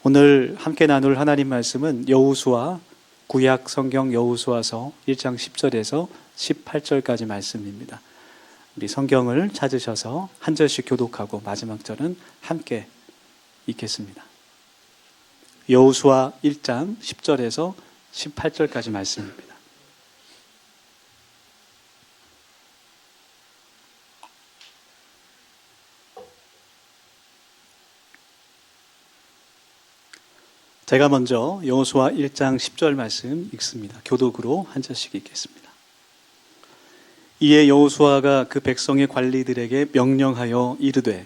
오늘 함께 나눌 하나님 말씀은 여호수아, 구약 성경 여호수아서 1장 10절에서 18절까지 말씀입니다. 우리 성경을 찾으셔서 한 절씩 교독하고 마지막 절은 함께 읽겠습니다. 여호수아 1장 10절에서 18절까지 말씀입니다. 제가 먼저 여호수아 1장 10절 말씀 읽습니다. 교독으로 한 절씩 읽겠습니다. 이에 여호수아가 그 백성의 관리들에게 명령하여 이르되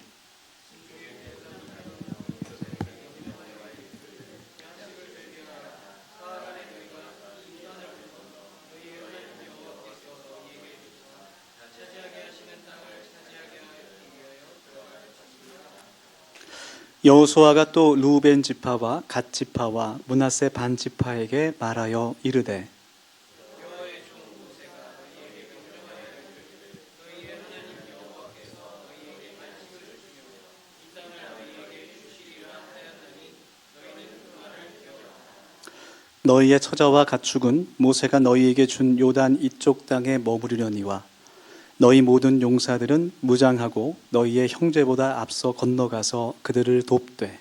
여호수아가 또 르우벤 지파와 갓 지파와 므낫세 반 지파에게 말하여 이르되 너희의 처자와 가축은 모세가 너희에게 준 요단 이쪽 땅에 머무르려니와 너희 모든 용사들은 무장하고 너희의 형제보다 앞서 건너가서 그들을 돕되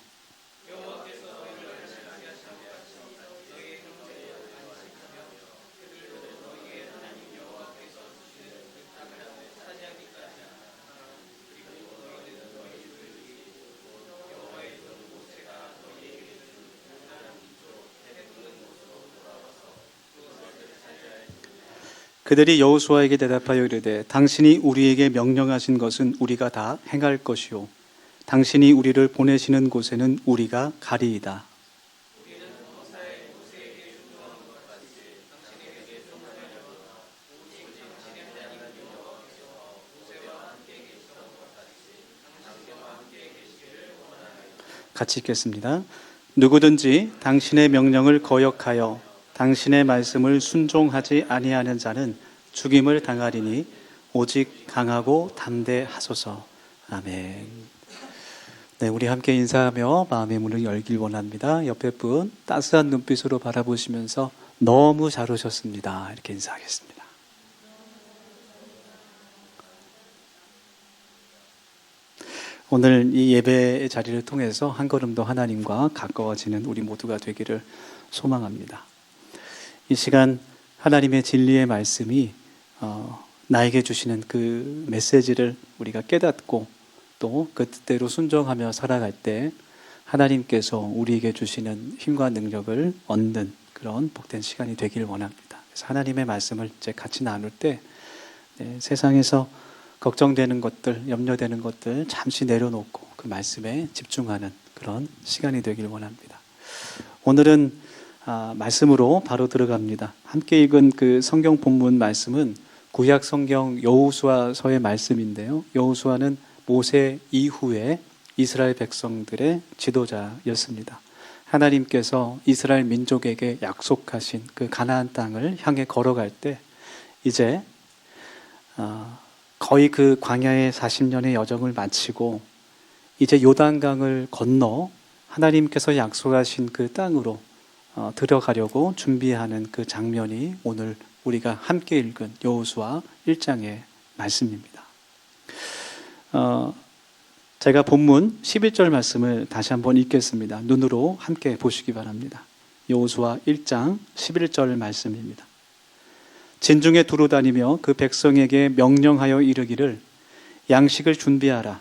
그들이 여호수아에게 대답하여 이르되 당신이 우리에게 명령하신 것은 우리가 다 행할 것이요 당신이 우리를 보내시는 곳에는 우리가 가리이다. 같이 읽겠습니다. 누구든지 당신의 명령을 거역하여 당신의 말씀을 순종하지 아니하는 자는 죽임을 당하리니 오직 강하고 담대하소서. 아멘. 네, 우리 함께 인사하며 마음의 문을 열길 원합니다. 옆에 분 따스한 눈빛으로 바라보시면서 너무 잘 오셨습니다. 이렇게 인사하겠습니다. 오늘 이 예배의 자리를 통해서 한 걸음 더 하나님과 가까워지는 우리 모두가 되기를 소망합니다. 이 시간 하나님의 진리의 말씀이 나에게 주시는 그 메시지를 우리가 깨닫고 또 그 뜻대로 순종하며 살아갈 때 하나님께서 우리에게 주시는 힘과 능력을 얻는 그런 복된 시간이 되길 원합니다. 그래서 하나님의 말씀을 이제 같이 나눌 때 세상에서 걱정되는 것들, 염려되는 것들 잠시 내려놓고 그 말씀에 집중하는 그런 시간이 되길 원합니다. 오늘은 말씀으로 바로 들어갑니다. 함께 읽은 그 성경 본문 말씀은 구약 성경 여호수아서의 말씀인데요. 여호수아는 모세 이후에 이스라엘 백성들의 지도자였습니다. 하나님께서 이스라엘 민족에게 약속하신 그 가나안 땅을 향해 걸어갈 때 이제 거의 그 광야의 40년의 여정을 마치고 이제 요단강을 건너 하나님께서 약속하신 그 땅으로 들어가려고 준비하는 그 장면이 오늘 우리가 함께 읽은 여호수아 1장의 말씀입니다. 제가 본문 11절 말씀을 다시 한번 읽겠습니다. 눈으로 함께 보시기 바랍니다. 여호수아 1장 11절 말씀입니다. 진중에 두루 다니며 그 백성에게 명령하여 이르기를 양식을 준비하라.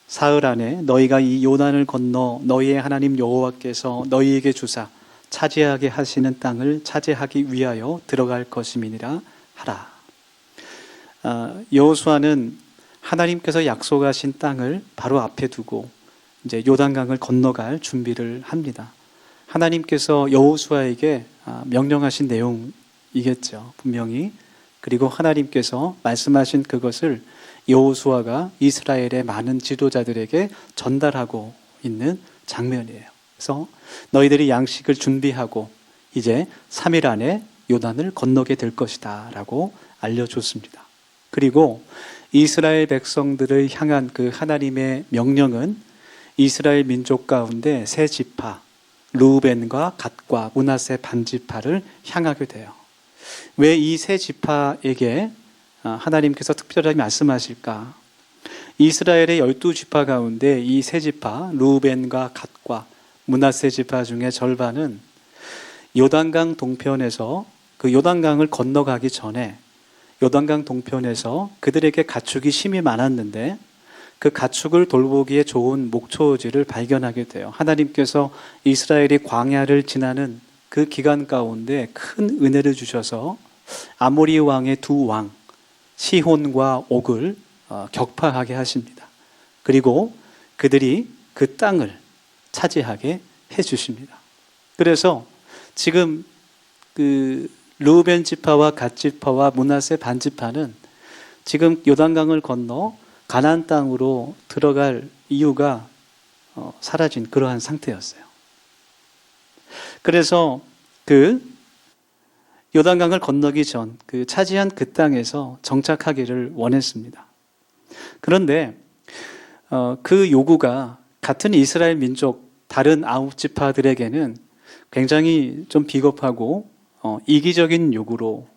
사흘 안에 너희가 이 요단을 건너 너희의 하나님 여호와께서 너희에게 주사 차지하게 하시는 땅을 차지하기 위하여 들어갈 것임이니라 하라. 여호수아는 하나님께서 약속하신 땅을 바로 앞에 두고 이제 요단강을 건너갈 준비를 합니다. 하나님께서 여호수아에게 명령하신 내용이겠죠. 분명히. 그리고 하나님께서 말씀하신 그것을 여호수아가 이스라엘의 많은 지도자들에게 전달하고 있는 장면이에요. 그래서 너희들이 양식을 준비하고 이제 3일 안에 요단을 건너게 될 것이다 라고 알려줬습니다. 그리고 이스라엘 백성들을 향한 그 하나님의 명령은 이스라엘 민족 가운데 세 지파, 르우벤과 갓과 므낫세 반지파를 향하게 돼요. 왜 이 세 지파에게 하나님께서 특별히 말씀하실까? 이스라엘의 12지파 가운데 이 세 지파 르우벤과 갓과 므낫세 지파 중에 절반은 요단강 동편에서 그 요단강을 건너가기 전에 요단강 동편에서 그들에게 가축이 심히 많았는데 그 가축을 돌보기에 좋은 목초지를 발견하게 돼요. 하나님께서 이스라엘이 광야를 지나는 그 기간 가운데 큰 은혜를 주셔서 아모리 왕의 두 왕 시혼과 옥을 격파하게 하십니다. 그리고 그들이 그 땅을 차지하게 해주십니다. 그래서 지금 그 르우벤 지파와 갓 지파와 므낫세 반 지파는 지금 요단강을 건너 가나안 땅으로 들어갈 이유가 사라진 그러한 상태였어요. 그래서 그 요단강을 건너기 전 그 차지한 그 땅에서 정착하기를 원했습니다. 그런데 그 요구가 같은 이스라엘 민족 다른 9지파들에게는 굉장히 좀 비겁하고 이기적인 요구로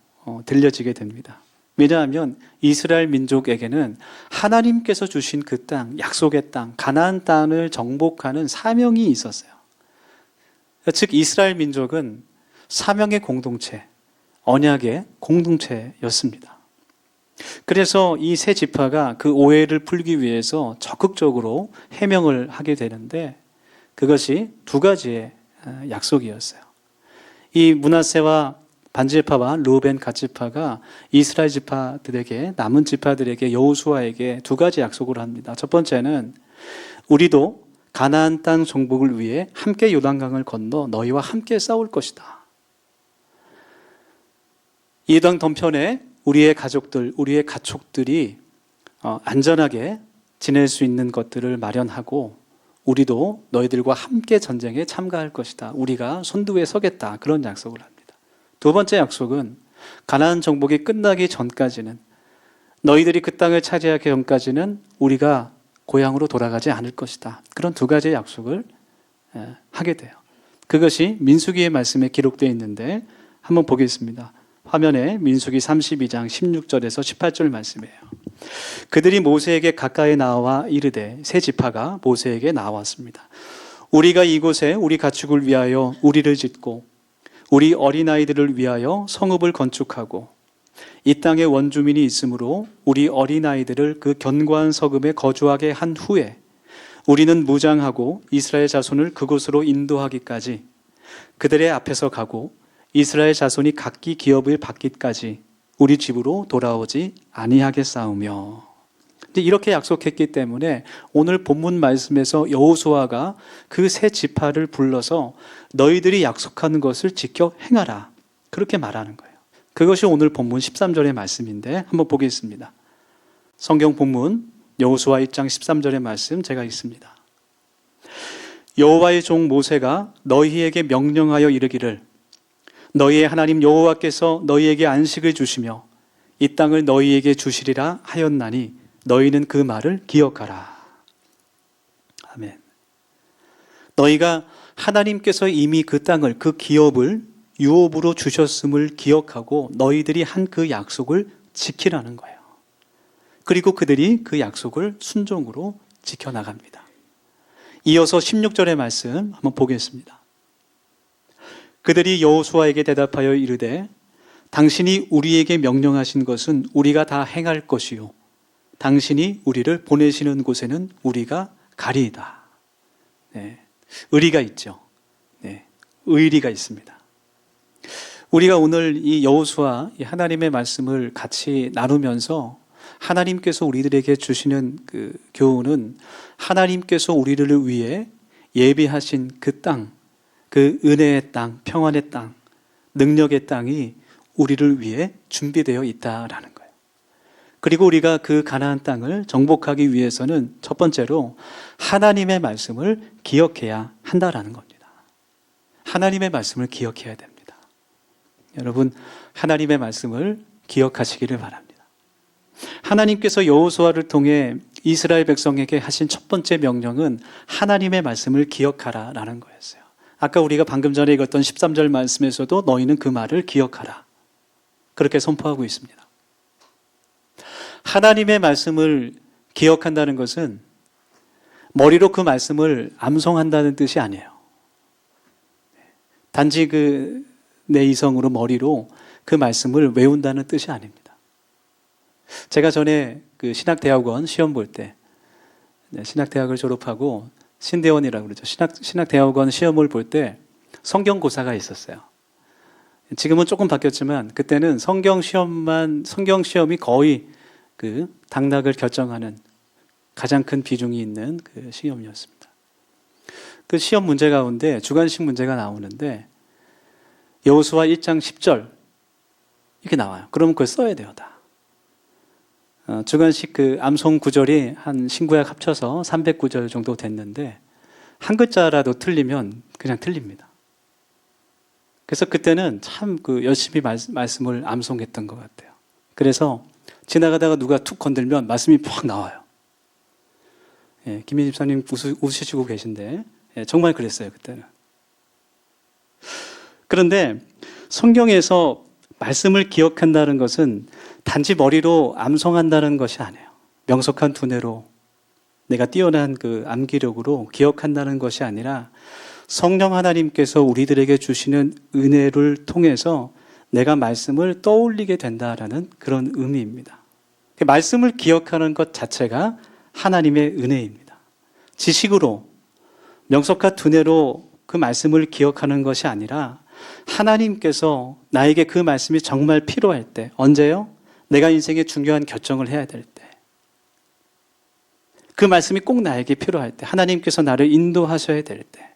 들려지게 됩니다. 왜냐하면 이스라엘 민족에게는 하나님께서 주신 그 땅, 약속의 땅, 가나안 땅을 정복하는 사명이 있었어요. 즉 이스라엘 민족은 사명의 공동체, 언약의 공동체였습니다. 그래서 이 세 지파가 그 오해를 풀기 위해서 적극적으로 해명을 하게 되는데 그것이 두 가지의 약속이었어요. 이 므낫세와 반지파와 르우벤 갓지파가 이스라엘 지파들에게 남은 지파들에게 여호수아에게 두 가지 약속을 합니다. 첫 번째는 우리도 가나안 땅 정복을 위해 함께 요단강을 건너 너희와 함께 싸울 것이다. 이 땅 동편에 우리의 가족들, 우리의 가축들이 안전하게 지낼 수 있는 것들을 마련하고 우리도 너희들과 함께 전쟁에 참가할 것이다. 우리가 선두에 서겠다. 그런 약속을 합니다. 두 번째 약속은 가나안 정복이 끝나기 전까지는 너희들이 그 땅을 차지하기 전까지는 우리가 고향으로 돌아가지 않을 것이다. 그런 두 가지의 약속을 하게 돼요. 그것이 민수기의 말씀에 기록되어 있는데 한번 보겠습니다. 화면에 민수기 32장 16절에서 18절 말씀이에요. 그들이 모세에게 가까이 나와 이르되 세 지파가 모세에게 나왔습니다. 우리가 이곳에 우리 가축을 위하여 우리를 짓고 우리 어린아이들을 위하여 성읍을 건축하고 이 땅에 원주민이 있으므로 우리 어린아이들을 그 견고한 성읍에 거주하게 한 후에 우리는 무장하고 이스라엘 자손을 그곳으로 인도하기까지 그들의 앞에서 가고 이스라엘 자손이 각기 기업을 받기까지 우리 집으로 돌아오지 아니하겠사오며. 이렇게 약속했기 때문에 오늘 본문 말씀에서 여호수아가 그 세 지파를 불러서 너희들이 약속하는 것을 지켜 행하라. 그렇게 말하는 거예요. 그것이 오늘 본문 13절의 말씀인데 한번 보겠습니다. 성경 본문 여호수아 1장 13절의 말씀 제가 읽습니다. 여호와의 종 모세가 너희에게 명령하여 이르기를 너희의 하나님 여호와께서 너희에게 안식을 주시며 이 땅을 너희에게 주시리라 하였나니 너희는 그 말을 기억하라. 아멘. 너희가 하나님께서 이미 그 땅을, 그 기업을 유업으로 주셨음을 기억하고 너희들이 한 그 약속을 지키라는 거예요. 그리고 그들이 그 약속을 순종으로 지켜나갑니다. 이어서 16절의 말씀 한번 보겠습니다. 그들이 여호수아에게 대답하여 이르되 당신이 우리에게 명령하신 것은 우리가 다 행할 것이요 당신이 우리를 보내시는 곳에는 우리가 가리이다. 네, 의리가 있죠. 네, 의리가 있습니다. 우리가 오늘 이 여호수아 하나님의 말씀을 같이 나누면서 하나님께서 우리들에게 주시는 그 교훈은 하나님께서 우리를 위해 예비하신 그 땅, 그 은혜의 땅, 평안의 땅, 능력의 땅이 우리를 위해 준비되어 있다라는 거예요. 그리고 우리가 그 가나안 땅을 정복하기 위해서는 첫 번째로 하나님의 말씀을 기억해야 한다라는 겁니다. 하나님의 말씀을 기억해야 됩니다. 여러분, 하나님의 말씀을 기억하시기를 바랍니다. 하나님께서 여호수아를 통해 이스라엘 백성에게 하신 첫 번째 명령은 하나님의 말씀을 기억하라라는 거였어요. 아까 우리가 방금 전에 읽었던 13절 말씀에서도 너희는 그 말을 기억하라. 그렇게 선포하고 있습니다. 하나님의 말씀을 기억한다는 것은 머리로 그 말씀을 암송한다는 뜻이 아니에요. 단지 내 이성으로 머리로 그 말씀을 외운다는 뜻이 아닙니다. 제가 전에 신학대학원 시험 볼 때, 신학대학을 졸업하고 신대원이라고 그러죠. 신학대학원 시험을 볼 때 성경고사가 있었어요. 지금은 조금 바뀌었지만 그때는 성경 시험이 거의 당락을 결정하는 가장 큰 비중이 있는 시험이었습니다. 그 시험 문제 가운데 주관식 문제가 나오는데 여호수아 1장 10절 이렇게 나와요. 그러면 그걸 써야 돼요, 다. 주관식 암송 구절이 한 신구약 합쳐서 300구절 정도 됐는데 한 글자라도 틀리면 그냥 틀립니다. 그래서 그때는 참 열심히 말씀을 암송했던 것 같아요. 그래서 지나가다가 누가 툭 건들면 말씀이 팍 나와요. 예, 김민 집사님 웃으시고 계신데 정말 그랬어요, 그때는. 그런데 성경에서 말씀을 기억한다는 것은 단지 머리로 암송한다는 것이 아니에요. 명석한 두뇌로 내가 뛰어난 암기력으로 기억한다는 것이 아니라 성령 하나님께서 우리들에게 주시는 은혜를 통해서 내가 말씀을 떠올리게 된다라는 그런 의미입니다. 말씀을 기억하는 것 자체가 하나님의 은혜입니다. 지식으로 명석한 두뇌로 그 말씀을 기억하는 것이 아니라 하나님께서 나에게 그 말씀이 정말 필요할 때, 언제요? 내가 인생의 중요한 결정을 해야 될 때, 그 말씀이 꼭 나에게 필요할 때, 하나님께서 나를 인도하셔야 될 때,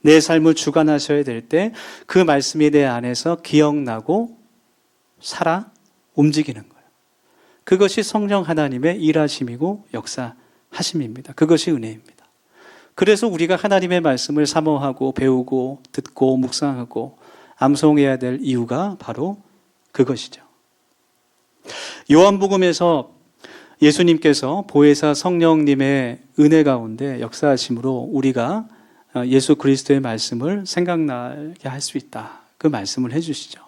내 삶을 주관하셔야 될 때 그 말씀이 내 안에서 기억나고 살아 움직이는 거예요. 그것이 성령 하나님의 일하심이고 역사하심입니다. 그것이 은혜입니다. 그래서 우리가 하나님의 말씀을 사모하고 배우고 듣고 묵상하고 암송해야 될 이유가 바로 그것이죠. 요한복음에서 예수님께서 보혜사 성령님의 은혜 가운데 역사하심으로 우리가 예수 그리스도의 말씀을 생각나게 할 수 있다. 그 말씀을 해주시죠.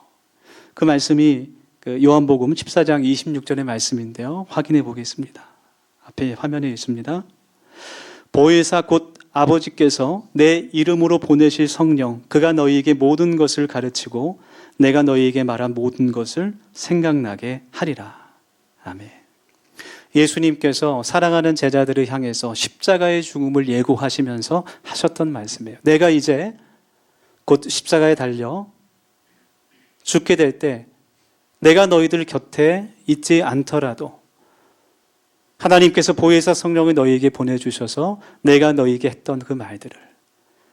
그 말씀이 요한복음 14장 26절의 말씀인데요. 확인해 보겠습니다. 앞에 화면에 있습니다. 보혜사 곧 아버지께서 내 이름으로 보내실 성령, 그가 너희에게 모든 것을 가르치고 내가 너희에게 말한 모든 것을 생각나게 하리라. 아멘. 예수님께서 사랑하는 제자들을 향해서 십자가의 죽음을 예고하시면서 하셨던 말씀이에요. 내가 이제 곧 십자가에 달려 죽게 될 때 내가 너희들 곁에 있지 않더라도 하나님께서 보혜사 성령을 너희에게 보내주셔서 내가 너희에게 했던 그 말들을,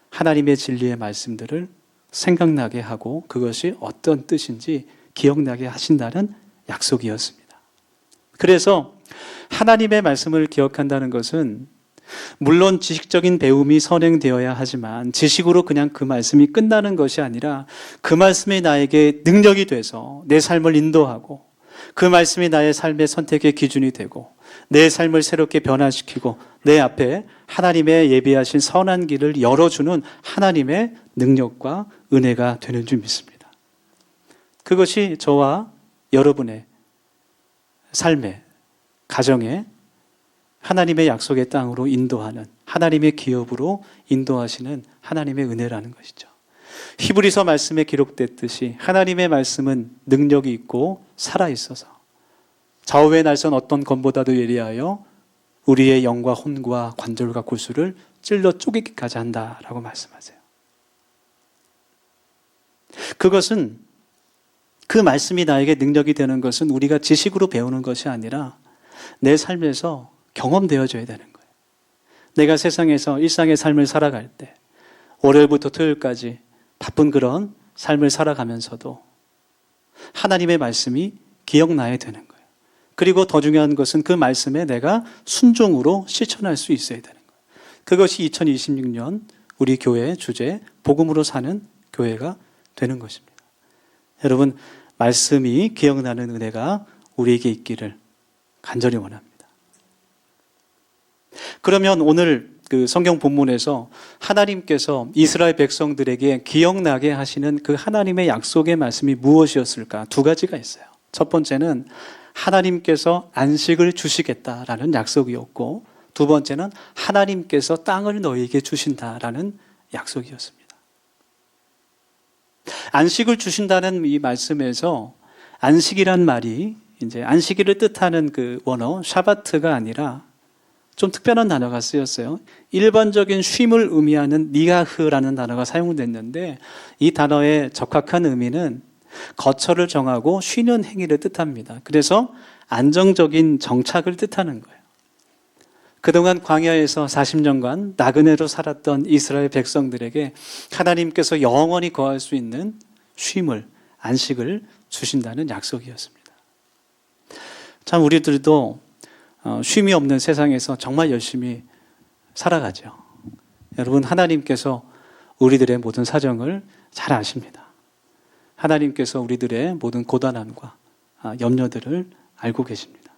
하나님의 진리의 말씀들을 생각나게 하고 그것이 어떤 뜻인지 기억나게 하신다는 약속이었습니다. 그래서 하나님의 말씀을 기억한다는 것은 물론 지식적인 배움이 선행되어야 하지만 지식으로 그냥 그 말씀이 끝나는 것이 아니라 그 말씀이 나에게 능력이 돼서 내 삶을 인도하고 그 말씀이 나의 삶의 선택의 기준이 되고 내 삶을 새롭게 변화시키고 내 앞에 하나님의 예비하신 선한 길을 열어주는 하나님의 능력과 은혜가 되는 줄 믿습니다. 그것이 저와 여러분의 삶에, 가정에 하나님의 약속의 땅으로 인도하는, 하나님의 기업으로 인도하시는 하나님의 은혜라는 것이죠. 히브리서 말씀에 기록됐듯이 하나님의 말씀은 능력이 있고 살아있어서 좌우의 날선 어떤 검보다도 예리하여 우리의 영과 혼과 관절과 골수를 찔러 쪼개기까지 한다라고 말씀하세요. 그것은, 그 말씀이 나에게 능력이 되는 것은 우리가 지식으로 배우는 것이 아니라 내 삶에서 경험되어져야 되는 거예요. 내가 세상에서 일상의 삶을 살아갈 때 월요일부터 토요일까지 바쁜 그런 삶을 살아가면서도 하나님의 말씀이 기억나야 되는 거예요. 그리고 더 중요한 것은 그 말씀에 내가 순종으로 실천할 수 있어야 되는 거예요. 그것이 2026년 우리 교회의 주제, 복음으로 사는 교회가 되는 것입니다. 여러분, 말씀이 기억나는 은혜가 우리에게 있기를 간절히 원합니다. 그러면 오늘 그 성경 본문에서 하나님께서 이스라엘 백성들에게 기억나게 하시는 그 하나님의 약속의 말씀이 무엇이었을까? 두 가지가 있어요. 첫 번째는 하나님께서 안식을 주시겠다라는 약속이었고, 두 번째는 하나님께서 땅을 너희에게 주신다라는 약속이었습니다. 안식을 주신다는 이 말씀에서 안식이란 말이 이제 안식일을 뜻하는 그 원어 샤바트가 아니라 좀 특별한 단어가 쓰였어요. 일반적인 쉼을 의미하는 니가흐라는 단어가 사용됐는데, 이 단어의 적합한 의미는 거처를 정하고 쉬는 행위를 뜻합니다. 그래서 안정적인 정착을 뜻하는 거예요. 그동안 광야에서 40년간 나그네로 살았던 이스라엘 백성들에게 하나님께서 영원히 거할 수 있는 쉼을, 안식을 주신다는 약속이었습니다. 참 우리들도 쉼이 없는 세상에서 정말 열심히 살아가죠. 여러분, 하나님께서 우리들의 모든 사정을 잘 아십니다. 하나님께서 우리들의 모든 고단함과 염려들을 알고 계십니다.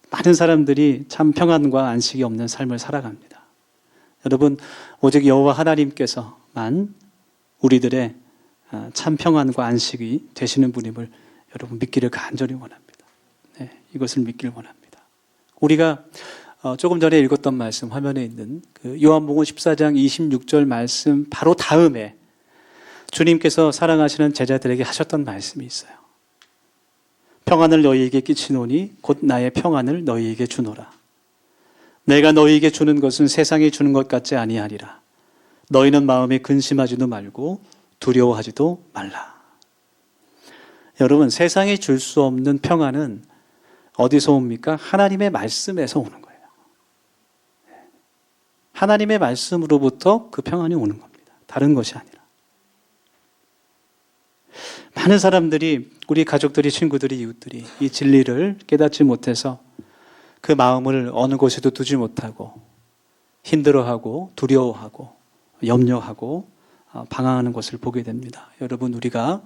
많은 사람들이 참 평안과 안식이 없는 삶을 살아갑니다. 여러분, 오직 여호와 하나님께서만 우리들의 참 평안과 안식이 되시는 분임을 여러분 믿기를 간절히 원합니다. 네, 이것을 믿기를 원합니다. 우리가 조금 전에 읽었던 말씀, 화면에 있는 그 요한복음 14장 26절 말씀 바로 다음에 주님께서 사랑하시는 제자들에게 하셨던 말씀이 있어요. 평안을 너희에게 끼치노니 곧 나의 평안을 너희에게 주노라. 내가 너희에게 주는 것은 세상이 주는 것 같지 아니하리라. 너희는 마음에 근심하지도 말고 두려워하지도 말라. 여러분, 세상이 줄 수 없는 평안은 어디서 옵니까? 하나님의 말씀에서 오는 거예요. 하나님의 말씀으로부터 그 평안이 오는 겁니다. 다른 것이 아니라. 많은 사람들이, 우리 가족들이, 친구들이, 이웃들이 이 진리를 깨닫지 못해서 그 마음을 어느 곳에도 두지 못하고 힘들어하고 두려워하고 염려하고 방황하는 것을 보게 됩니다. 여러분, 우리가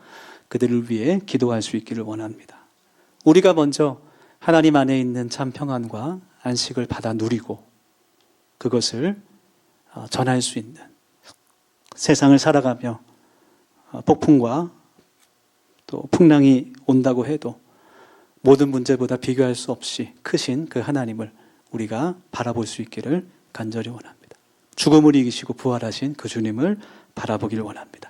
그들을 위해 기도할 수 있기를 원합니다. 우리가 먼저 하나님 안에 있는 참 평안과 안식을 받아 누리고 그것을 전할 수 있는, 세상을 살아가며 폭풍과 또 풍랑이 온다고 해도 모든 문제보다 비교할 수 없이 크신 그 하나님을 우리가 바라볼 수 있기를 간절히 원합니다. 죽음을 이기시고 부활하신 그 주님을 바라보기를 원합니다.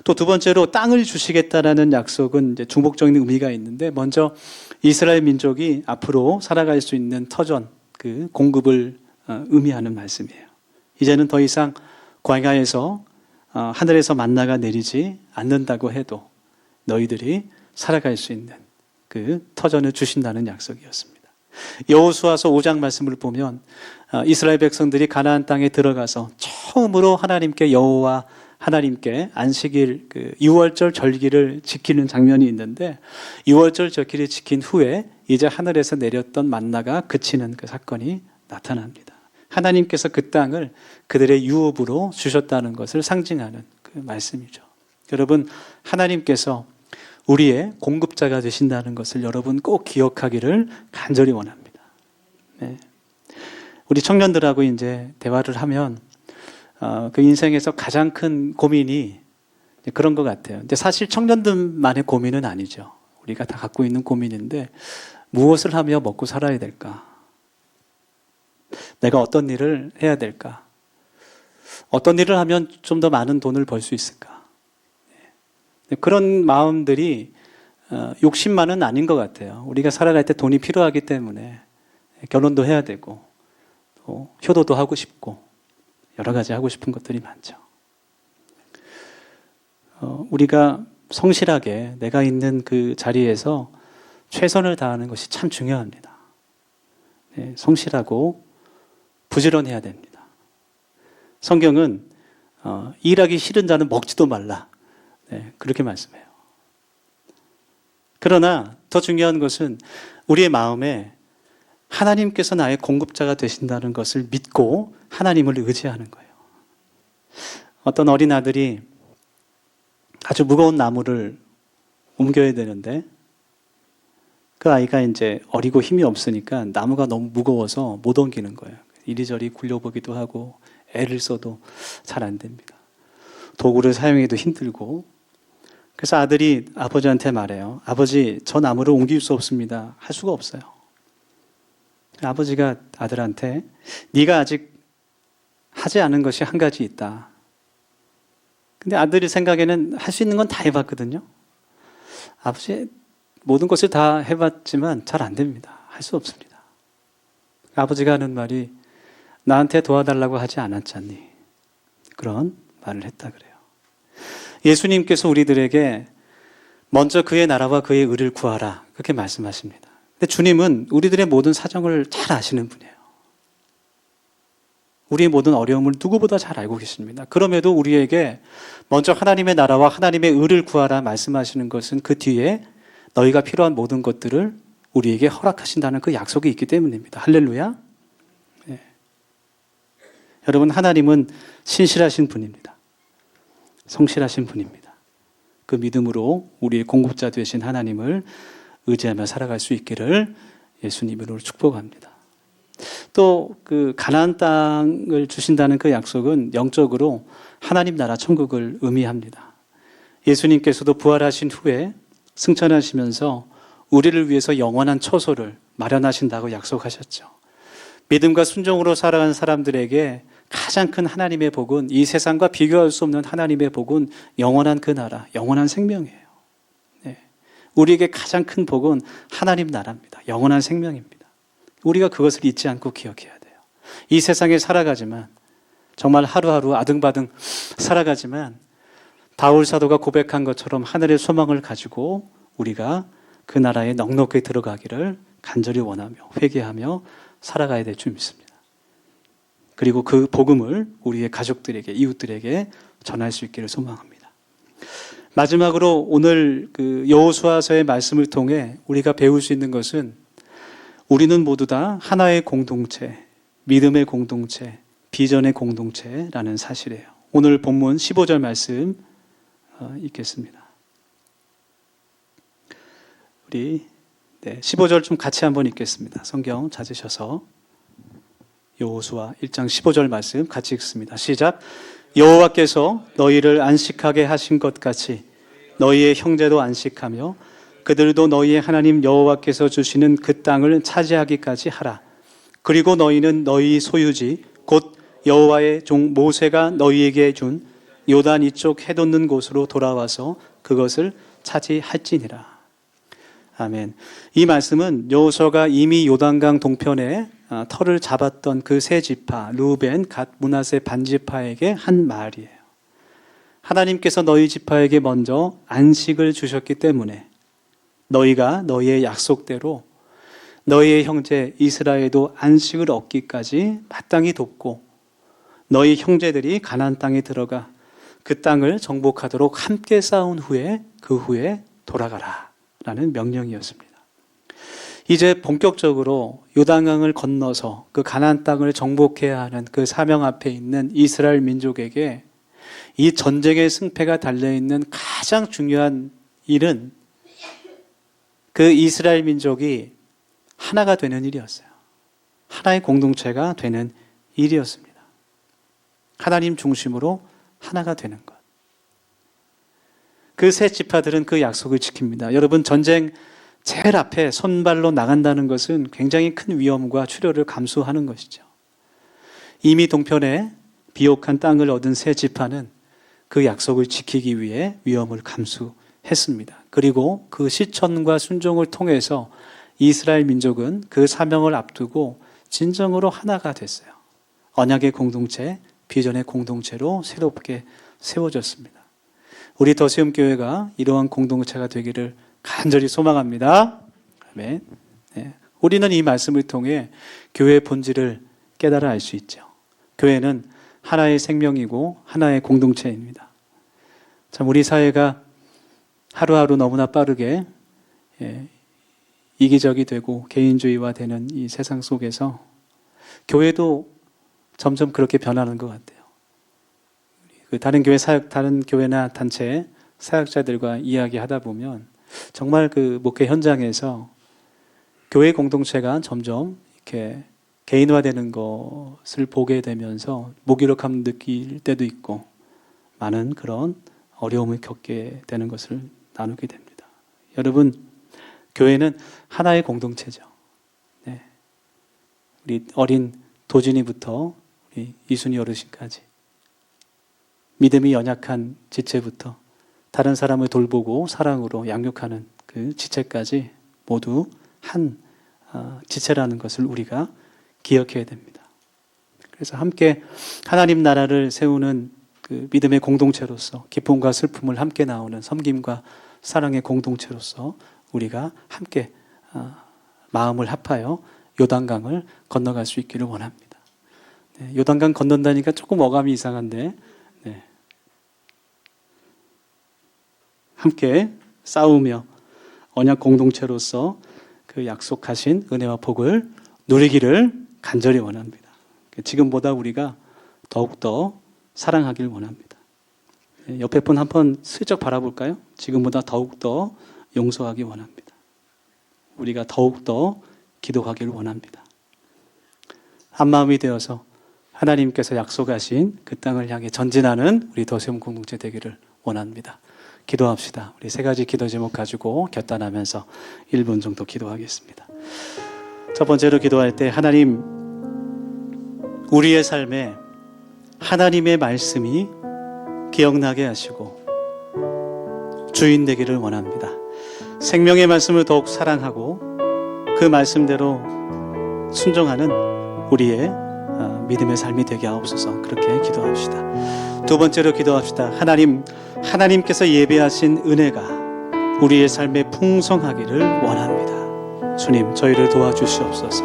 또 두 번째로 땅을 주시겠다라는 약속은 이제 중복적인 의미가 있는데, 먼저 이스라엘 민족이 앞으로 살아갈 수 있는 터전, 그 공급을 의미하는 말씀이에요. 이제는 더 이상 광야에서 하늘에서 만나가 내리지 않는다고 해도 너희들이 살아갈 수 있는 그 터전을 주신다는 약속이었습니다. 여호수아서 5장 말씀을 보면 이스라엘 백성들이 가나안 땅에 들어가서 처음으로 하나님께, 여호와 하나님께 안식일, 그 6월절 절기를 지키는 장면이 있는데, 6월절 절기를 지킨 후에 이제 하늘에서 내렸던 만나가 그치는 그 사건이 나타납니다. 하나님께서 그 땅을 그들의 유업으로 주셨다는 것을 상징하는 그 말씀이죠. 여러분, 하나님께서 우리의 공급자가 되신다는 것을 여러분 꼭 기억하기를 간절히 원합니다. 네. 우리 청년들하고 이제 대화를 하면 그 인생에서 가장 큰 고민이 그런 것 같아요. 근데 사실 청년들만의 고민은 아니죠. 우리가 다 갖고 있는 고민인데, 무엇을 하며 먹고 살아야 될까? 내가 어떤 일을 해야 될까? 어떤 일을 하면 좀 더 많은 돈을 벌 수 있을까? 그런 마음들이 욕심만은 아닌 것 같아요. 우리가 살아갈 때 돈이 필요하기 때문에 결혼도 해야 되고, 또 효도도 하고 싶고, 여러 가지 하고 싶은 것들이 많죠. 우리가 성실하게 내가 있는 그 자리에서 최선을 다하는 것이 참 중요합니다. 네, 성실하고 부지런해야 됩니다. 성경은 일하기 싫은 자는 먹지도 말라, 네, 그렇게 말씀해요. 그러나 더 중요한 것은 우리의 마음에 하나님께서 나의 공급자가 되신다는 것을 믿고 하나님을 의지하는 거예요. 어떤 어린 아들이 아주 무거운 나무를 옮겨야 되는데, 그 아이가 이제 어리고 힘이 없으니까 나무가 너무 무거워서 못 옮기는 거예요. 이리저리 굴려보기도 하고 애를 써도 잘 안 됩니다. 도구를 사용해도 힘들고. 그래서 아들이 아버지한테 말해요. 아버지, 저 나무를 옮길 수 없습니다. 할 수가 없어요. 아버지가 아들한테 네가 아직 하지 않은 것이 한 가지 있다. 근데 아들의 생각에는 할 수 있는 건 다 해봤거든요. 아버지, 모든 것을 다 해봤지만 잘 안 됩니다. 할 수 없습니다. 아버지가 하는 말이 나한테 도와달라고 하지 않았잖니. 그런 말을 했다 그래요. 예수님께서 우리들에게 먼저 그의 나라와 그의 의를 구하라. 그렇게 말씀하십니다. 근데 주님은 우리들의 모든 사정을 잘 아시는 분이에요. 우리의 모든 어려움을 누구보다 잘 알고 계십니다. 그럼에도 우리에게 먼저 하나님의 나라와 하나님의 의를 구하라 말씀하시는 것은 그 뒤에 너희가 필요한 모든 것들을 우리에게 허락하신다는 그 약속이 있기 때문입니다. 할렐루야. 네. 여러분, 하나님은 신실하신 분입니다. 성실하신 분입니다. 그 믿음으로 우리의 공급자 되신 하나님을 의지하며 살아갈 수 있기를 예수님으로 축복합니다. 또 그 가나안 땅을 주신다는 그 약속은 영적으로 하나님 나라 천국을 의미합니다. 예수님께서도 부활하신 후에 승천하시면서 우리를 위해서 영원한 처소를 마련하신다고 약속하셨죠. 믿음과 순종으로 살아가는 사람들에게 가장 큰 하나님의 복은, 이 세상과 비교할 수 없는 하나님의 복은 영원한 그 나라, 영원한 생명이에요. 네. 우리에게 가장 큰 복은 하나님 나라입니다. 영원한 생명입니다. 우리가 그것을 잊지 않고 기억해야 돼요. 이 세상에 살아가지만, 정말 하루하루 아등바등 살아가지만 바울 사도가 고백한 것처럼 하늘의 소망을 가지고 우리가 그 나라에 넉넉히 들어가기를 간절히 원하며 회개하며 살아가야 될 줄 믿습니다. 그리고 그 복음을 우리의 가족들에게, 이웃들에게 전할 수 있기를 소망합니다. 마지막으로 오늘 그 여호수아서의 말씀을 통해 우리가 배울 수 있는 것은 우리는 모두 다 하나의 공동체, 믿음의 공동체, 비전의 공동체라는 사실이에요. 오늘 본문 15절 말씀 읽겠습니다. 우리 15절 좀 같이 한번 읽겠습니다. 성경 찾으셔서 여호수아 1장 15절 말씀 같이 읽습니다. 시작. 여호와께서 너희를 안식하게 하신 것 같이 너희의 형제도 안식하며 그들도 너희의 하나님 여호와께서 주시는 그 땅을 차지하기까지 하라. 그리고 너희는 너희 소유지 곧 여호와의 종 모세가 너희에게 준 요단 이쪽 해돋는 곳으로 돌아와서 그것을 차지할지니라. 아멘. 이 말씀은 여호수아가 이미 요단강 동편에 터를 잡았던 그 세 지파 르우벤, 갓, 므낫세 반지파에게 한 말이에요. 하나님께서 너희 지파에게 먼저 안식을 주셨기 때문에 너희가 너희의 약속대로 너희의 형제 이스라엘도 안식을 얻기까지 마땅히 돕고 너희 형제들이 가나안 땅에 들어가 그 땅을 정복하도록 함께 싸운 후에 그 후에 돌아가라 라는 명령이었습니다. 이제 본격적으로 요단강을 건너서 그 가나안 땅을 정복해야 하는 그 사명 앞에 있는 이스라엘 민족에게 이 전쟁의 승패가 달려있는 가장 중요한 일은 그 이스라엘 민족이 하나가 되는 일이었어요. 하나의 공동체가 되는 일이었습니다. 하나님 중심으로 하나가 되는 것. 그 세 지파들은 그 약속을 지킵니다. 여러분, 전쟁 제일 앞에 선발로 나간다는 것은 굉장히 큰 위험과 출혈을 감수하는 것이죠. 이미 동편에 비옥한 땅을 얻은 세 지파는 그 약속을 지키기 위해 위험을 감수했습니다. 그리고 그 실천과 순종을 통해서 이스라엘 민족은 그 사명을 앞두고 진정으로 하나가 됐어요. 언약의 공동체, 비전의 공동체로 새롭게 세워졌습니다. 우리 더시움교회가 이러한 공동체가 되기를 간절히 소망합니다. 아멘. 네. 우리는 이 말씀을 통해 교회의 본질을 깨달아 알 수 있죠. 교회는 하나의 생명이고 하나의 공동체입니다. 참 우리 사회가 하루하루 너무나 빠르게 이기적이 되고 개인주의화되는 이 세상 속에서 교회도 점점 그렇게 변하는 것 같아요. 다른 교회나 단체 사역자들과 이야기하다 보면 정말 그 목회 현장에서 교회 공동체가 점점 이렇게 개인화되는 것을 보게 되면서 무기력함 느낄 때도 있고 많은 그런 어려움을 겪게 되는 것을 나누게 됩니다. 여러분, 교회는 하나의 공동체죠. 네. 우리 어린 도진이부터 우리 이순이 어르신까지, 믿음이 연약한 지체부터 다른 사람을 돌보고 사랑으로 양육하는 그 지체까지 모두 한 지체라는 것을 우리가 기억해야 됩니다. 그래서 함께 하나님 나라를 세우는 그 믿음의 공동체로서 기쁨과 슬픔을 함께 나오는 섬김과 사랑의 공동체로서 우리가 함께 마음을 합하여 요단강을 건너갈 수 있기를 원합니다. 네, 요단강 건넌다니까 조금 어감이 이상한데, 네. 함께 싸우며 언약 공동체로서 그 약속하신 은혜와 복을 누리기를 간절히 원합니다. 지금보다 우리가 더욱더 사랑하길 원합니다. 옆에 분 한번 슬쩍 바라볼까요? 지금보다 더욱더 용서하기 원합니다. 우리가 더욱더 기도하기를 원합니다. 한마음이 되어서 하나님께서 약속하신 그 땅을 향해 전진하는 우리 더세움 공동체 되기를 원합니다. 기도합시다. 우리 세 가지 기도 제목 가지고 결단하면서 1분 정도 기도하겠습니다. 첫 번째로 기도할 때, 하나님, 우리의 삶에 하나님의 말씀이 기억나게 하시고 주인 되기를 원합니다. 생명의 말씀을 더욱 사랑하고 그 말씀대로 순종하는 우리의 믿음의 삶이 되게 하옵소서. 그렇게 기도합시다. 두 번째로 기도합시다. 하나님께서 예배하신 은혜가 우리의 삶에 풍성하기를 원합니다. 주님, 저희를 도와주시옵소서.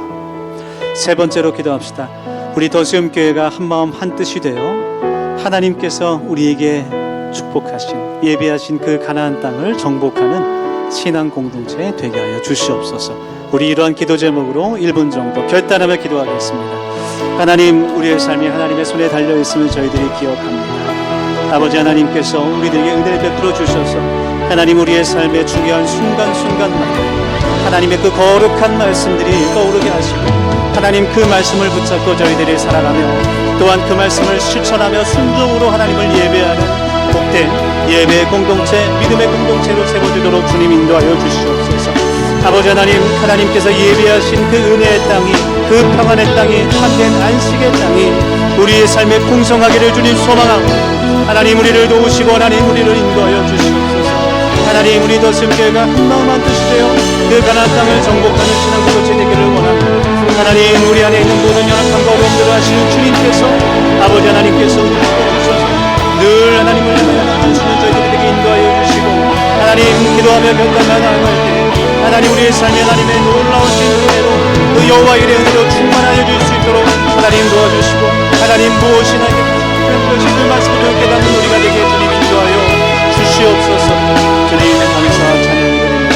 세 번째로 기도합시다. 우리 더시움 교회가 한마음 한뜻이 되어 하나님께서 우리에게 축복하신, 예배하신 그 가나안 땅을 정복하는 신앙 공동체 되게 하여 주시옵소서. 우리 이러한 기도 제목으로 1분 정도 결단하며 기도하겠습니다. 하나님, 우리의 삶이 하나님의 손에 달려있음을 저희들이 기억합니다. 아버지 하나님께서 우리들에게 은혜를 베풀어 주셔서 하나님, 우리의 삶의 중요한 순간순간마다 하나님의 그 거룩한 말씀들이 떠오르게 하시고 하나님, 그 말씀을 붙잡고 저희들이 살아가며 또한 그 말씀을 실천하며 순종으로 하나님을 예배하는 복된 예배의 공동체, 믿음의 공동체로 세워지도록 주님 인도하여 주시옵소서. 아버지 하나님께서 예배하신 그 은혜의 땅이, 그 평안의 땅이, 참된 안식의 땅이 우리의 삶에 풍성하기를 주님 소망하고 하나님, 우리를 도우시고 하나님, 우리를 인도하여 주시옵소서. 하나님, 우리 더심교회가 한마음 한뜻이 되어 그 가나안 땅을 정복하는 신앙 공동체 되기를 원합니다. 하나님, 우리 안에 있는 모든 연약함과 어려움들을 아시는 주님께서, 아버지 하나님께서 우리를 도우셔서 늘 하나님을 향하시는 저희들에게 인도하여 주시고 하나님, 기도하며 결단하며 나아갈 때 하나님, 우리의 삶에 하나님의 놀라우신 은혜로 그 여호와 일의 은혜로 충만하여 줄 수 있도록 하나님 도와주시고 하나님, 무엇이나 그것이 그 말씀을 깨닫는 우리가 되게 주님 인도하여 주시옵소서. 주님 감사 찬양드립니다.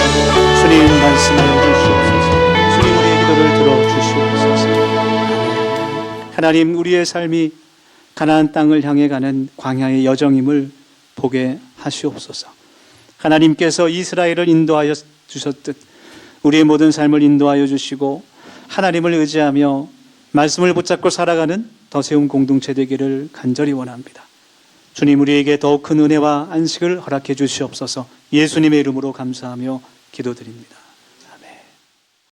주님 말씀하여 주시옵소서. 주님 우리의 기도를 들어주시옵소서. 하나님, 우리의 삶이 가나안 땅을 향해 가는 광야의 여정임을 보게 하시옵소서. 하나님께서 이스라엘을 인도하여 주셨듯 우리의 모든 삶을 인도하여 주시고 하나님을 의지하며 말씀을 붙잡고 살아가는 더세움 공동체 되기를 간절히 원합니다. 주님, 우리에게 더욱 큰 은혜와 안식을 허락해 주시옵소서. 예수님의 이름으로 감사하며 기도드립니다.